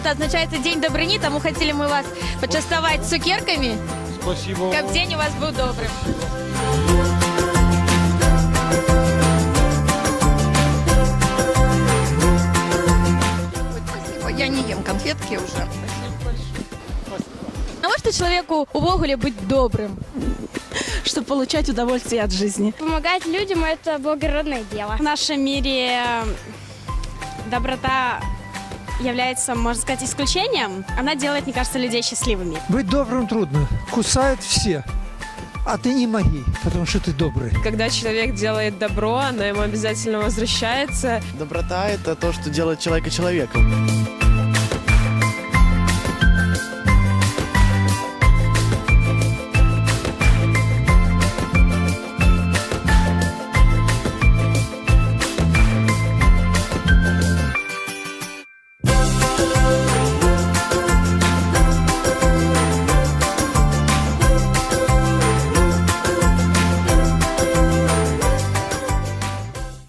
Лютого означается День Добрыни, тому хотели мы вас почастовать цукерками. Спасибо. Как день у вас был добрым. Спасибо, я не ем конфетки уже. А можете человеку увогуле быть добрым? Чтобы получать удовольствие от жизни. Помогать людям – это благородное дело. В нашем мире доброта является, можно сказать, исключением. Она делает, мне кажется, людей счастливыми. Быть добрым трудно. Кусают все. А ты не моги, потому что ты добрый. Когда человек делает добро, оно ему обязательно возвращается. Доброта – это то, что делает человека человеком.